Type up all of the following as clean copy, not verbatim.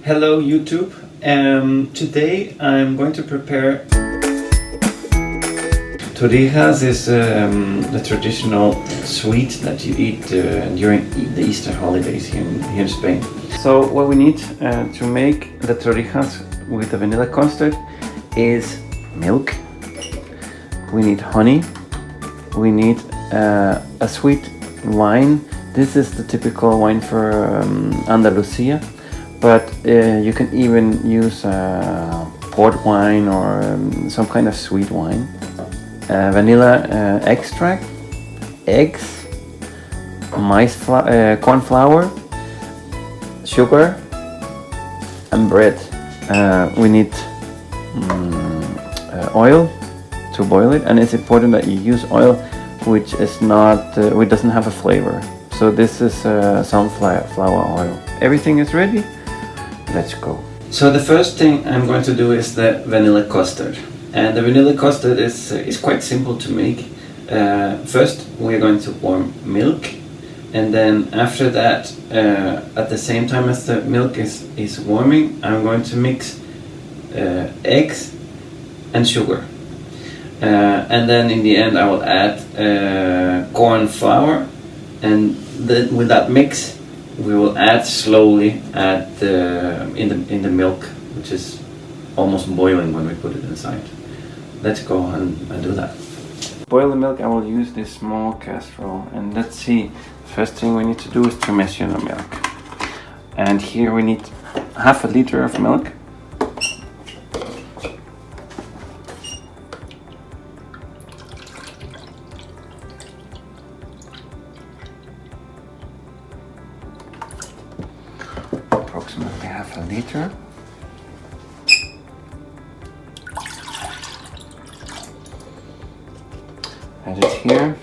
Hello YouTube. Today I'm going to prepare torrijas. Is the traditional sweet that you eat during the Easter holidays here in Spain. So what we need to make the torrijas with the vanilla custard is milk, we need honey, we need a sweet wine. This is the typical wine for Andalusia, but you can even use port wine or some kind of sweet wine. Vanilla extract, eggs, corn flour, sugar, and bread. We need oil to boil it, and it's important that you use oil which doesn't have a flavor. So this is sunflower oil. Everything is ready. Let's go. So the first thing I'm going to do is the vanilla custard, and the vanilla custard is quite simple to make. First we're going to warm milk, and then after that, at the same time as the milk is warming, I'm going to mix eggs and sugar, and then in the end I will add corn flour, and then with that mix we will add slowly in the milk, which is almost boiling when we put it inside. Let's go and do that. Boil the milk. I will use this small casserole, and let's see. First thing we need to do is to measure the milk, and here we need half a liter of milk. Approximately half a liter. Add it here,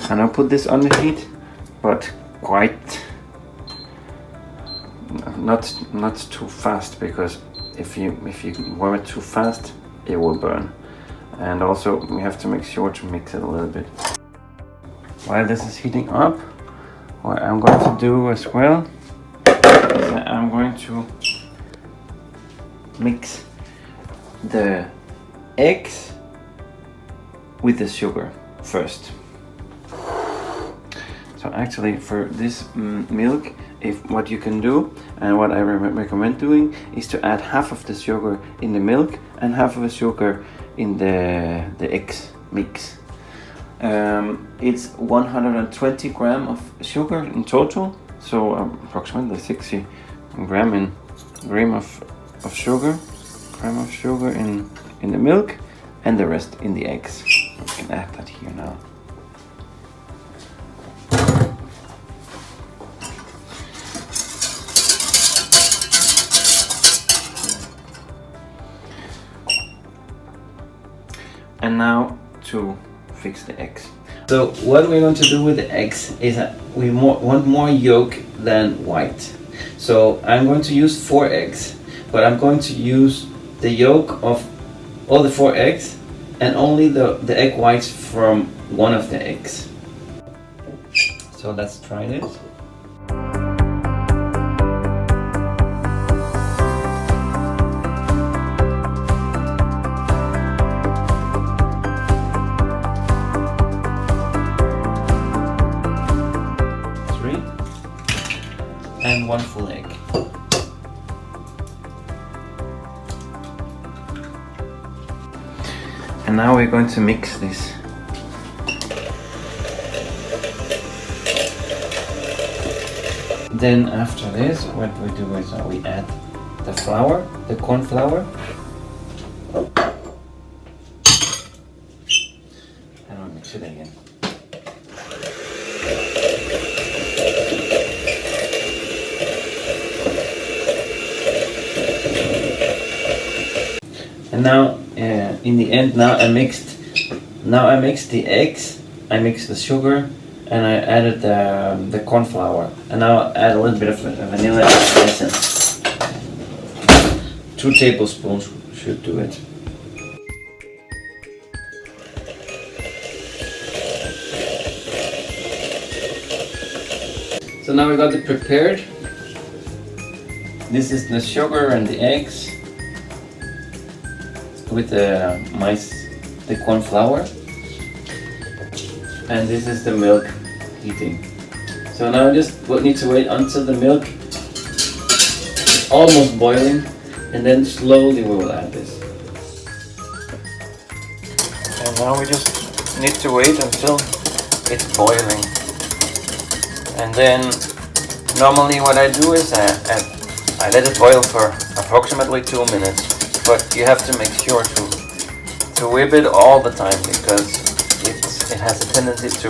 and I'll put this on the heat, but quite not too fast, because if you warm it too fast, it will burn. And also we have to make sure to mix it a little bit. While this is heating up, what I'm going to do as well is that I'm going to mix the eggs with the sugar first. So actually for this milk, what you can do, and what I recommend doing, is to add half of the sugar in the milk and half of the sugar in the eggs mix. It's 120 grams of sugar in total, so approximately 60 gram of sugar in the milk, and the rest in the eggs. We can add that here now. And now to fix the eggs. So what we're going to do with the eggs is that we want more yolk than white. So I'm going to use 4 eggs, but I'm going to use the yolk of all the 4 eggs and only the egg whites from one of the eggs. So let's try this. And 1 full egg. And now we're going to mix this. Then after this, what we do is we add the flour, the corn flour. And we mix it again. And now, in the end, I mixed the eggs, I mixed the sugar, and I added the corn flour. And now I'll add a little bit of vanilla essence. 2 tablespoons should do it. So now we got it prepared. This is the sugar and the eggs with the corn flour, and this is the milk heating. So now I just need to wait until the milk is almost boiling, and then slowly we will add this. And now we just need to wait until it's boiling. And then normally what I do is I let it boil for approximately 2 minutes, but you have to make sure to whip it all the time, because it has a tendency to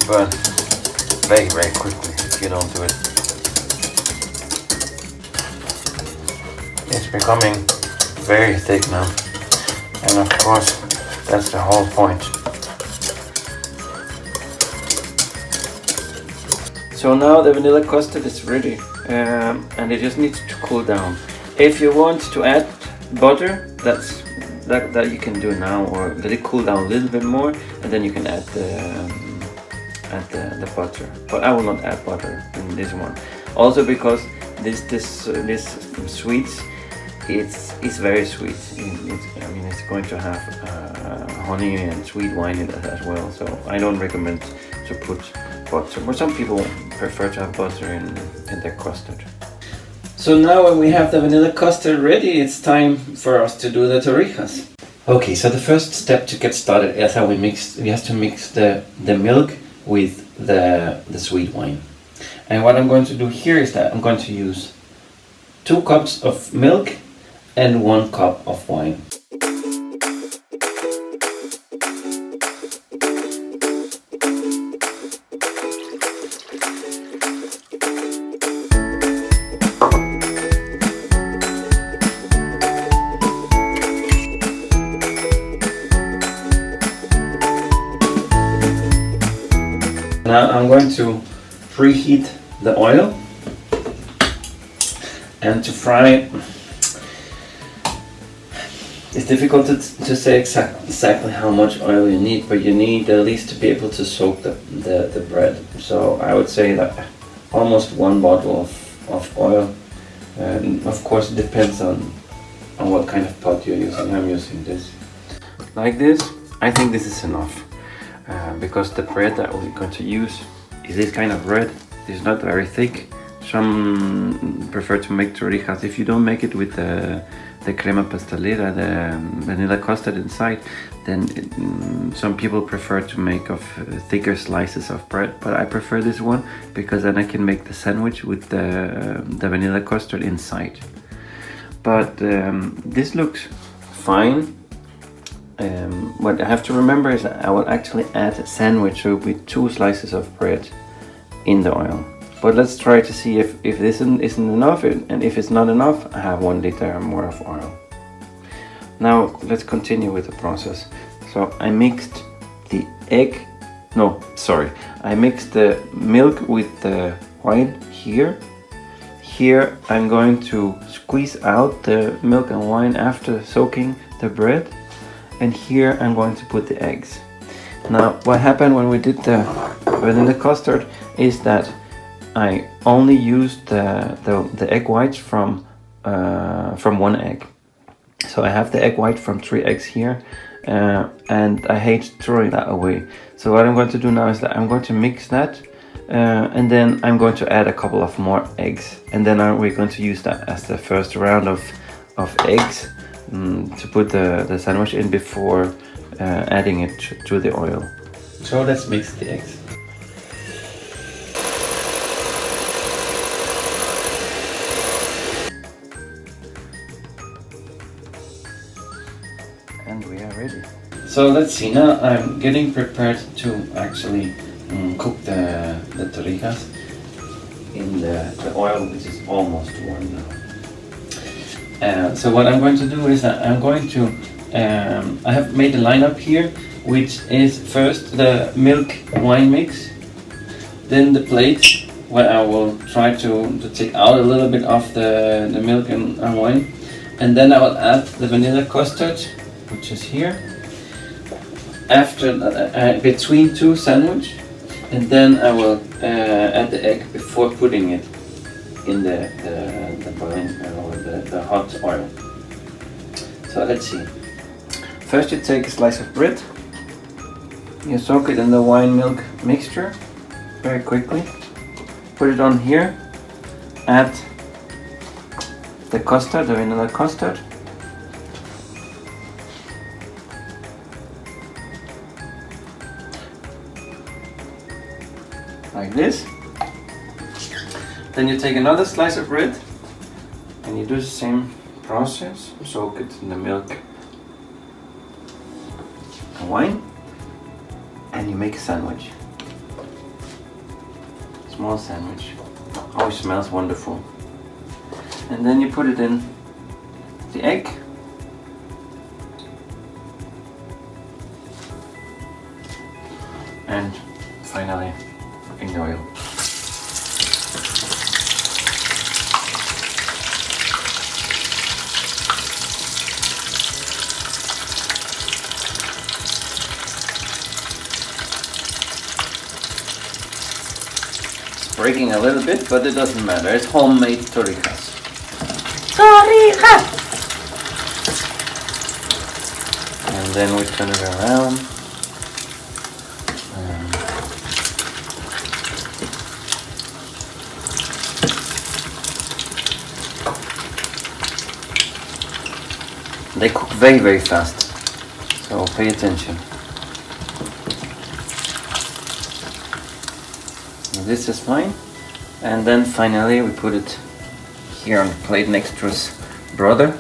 burn very, very quickly if you don't do it. It's becoming very thick now, and of course that's the whole point. So now the vanilla custard is ready, and it just needs to cool down. If you want to add butter, that you can do now, or let it cool down a little bit more, and then you can add the butter. But I will not add butter in this one. Also because this sweets, it's very sweet. I mean, it's going to have honey and sweet wine in it as well. So I don't recommend to put butter. But some people prefer to have butter in their custard. So now when we have the vanilla custard ready, it's time for us to do the torrijas. Okay, so the first step to get started is how we have to mix the milk with the sweet wine. And what I'm going to do here is that I'm going to use 2 cups of milk and 1 cup of wine. Now I'm going to preheat the oil, and to fry, it's difficult to say exactly how much oil you need, but you need at least to be able to soak the bread. So I would say that almost 1 bottle of oil, and of course it depends on what kind of pot you're using. I'm using this. Like this, I think this is enough. Because the bread that we're going to use is this kind of bread. It's not very thick. Some prefer to make torrijas. If you don't make it with the crema pastelera, the vanilla custard inside, then some people prefer to make of thicker slices of bread. But I prefer this one because then I can make the sandwich with the vanilla custard inside. But this looks fine. What I have to remember is that I will actually add a sandwich with 2 slices of bread in the oil. But let's try to see if this isn't enough, and if it's not enough, I have 1 liter more of oil. Now let's continue with the process. So I mixed the I mixed the milk with the wine here. Here I'm going to squeeze out the milk and wine after soaking the bread. And here I'm going to put the eggs. Now what happened when we did the vanilla custard is that I only used the egg whites from 1 egg. So I have the egg white from 3 eggs here, and I hate throwing that away. So what I'm going to do now is that I'm going to mix that, and then I'm going to add a couple of more eggs, and then we're going to use that as the first round of eggs. To put the sandwich in before adding it to the oil. So let's mix the eggs. And we are ready. So let's see, now I'm getting prepared to actually cook the torrijas in the oil, which is almost warm now. So what I'm going to do is that I'm going to, I have made a lineup here, which is first the milk wine mix, then the plate where I will try to take out a little bit of the milk and wine, and then I will add the vanilla custard, which is here, after between 2 sandwich, and then I will add the egg before putting it in the boiling or the hot oil. So let's see. First you take a slice of bread, you soak it in the wine milk mixture very quickly, put it on here, add the custard, the vanilla custard, like this. Then you take another slice of bread and you do the same process, soak it in the milk and wine, and you make a sandwich. Small sandwich. Oh, it smells wonderful. And then you put it in the egg. And finally in the oil. Breaking a little bit, but it doesn't matter. It's homemade torrijas. Torrijas! And then we turn it around. They cook very, very fast, so pay attention. This is fine, and then finally we put it here on the plate next to his brother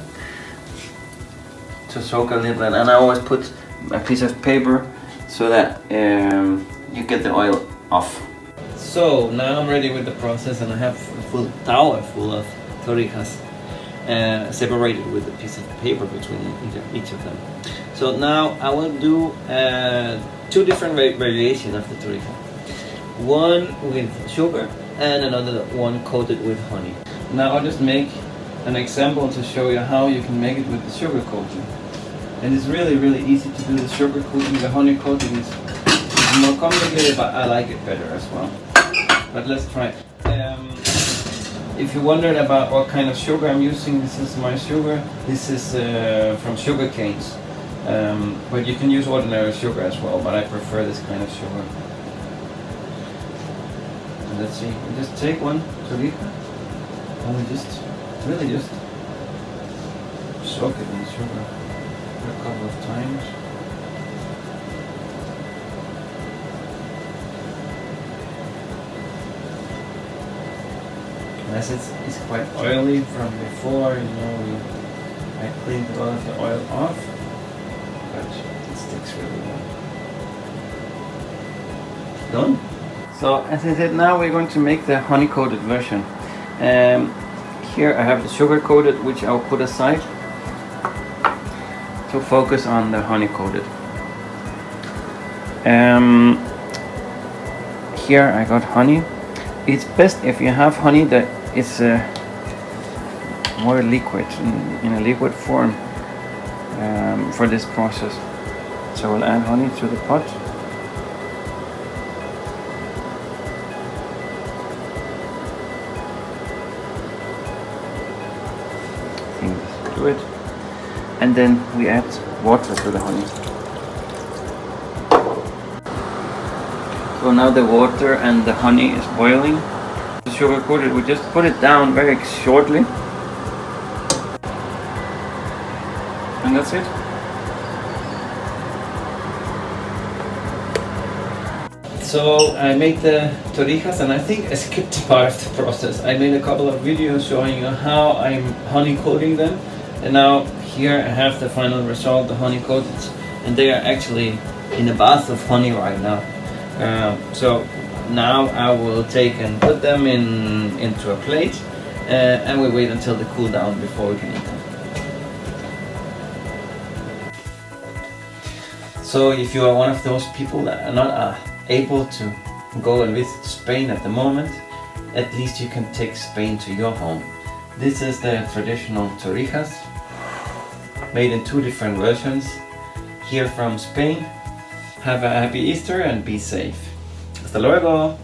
to soak a little, and I always put a piece of paper so that you get the oil off. So now I'm ready with the process, and I have a full tower full of torrijas separated with a piece of paper between each of them. So now I will do two different variations of the torrija. One with sugar and another one coated with honey. Now I'll just make an example to show you how you can make it with the sugar coating. And it's really, really easy to do the sugar coating. The honey coating is more complicated, but I like it better as well. But let's try it. If you wondered about what kind of sugar I'm using, this is my sugar. This is from sugar canes. But you can use ordinary sugar as well, but I prefer this kind of sugar. Let's see, we just take one torrija and we just soak it in sugar for a couple of times. As it's quite oily from before, you know, I cleaned a lot of the oil off, but it sticks really well. Done? So as I said, now we're going to make the honey-coated version. Here I have the sugar-coated, which I'll put aside to focus on the honey-coated. Here I got honey. It's best if you have honey that is more liquid, in a liquid form for this process. So we'll add honey to the pot. To it, and then we add water to the honey. So now the water and the honey is boiling. The sugar coated, we just put it down very shortly, and that's it. So I made the torrijas, and I think I skipped part of the process. I made a couple of videos showing you how I'm honey coating them. And now here I have the final result, the honey coated, and they are actually in a bath of honey right now. So now I will take and put them into a plate, and we wait until they cool down before we can eat them. So if you are one of those people that are not able to go and visit Spain at the moment, at least you can take Spain to your home. This is the traditional torrijas, made in two different versions, here from Spain. Have a happy Easter and be safe. Hasta luego!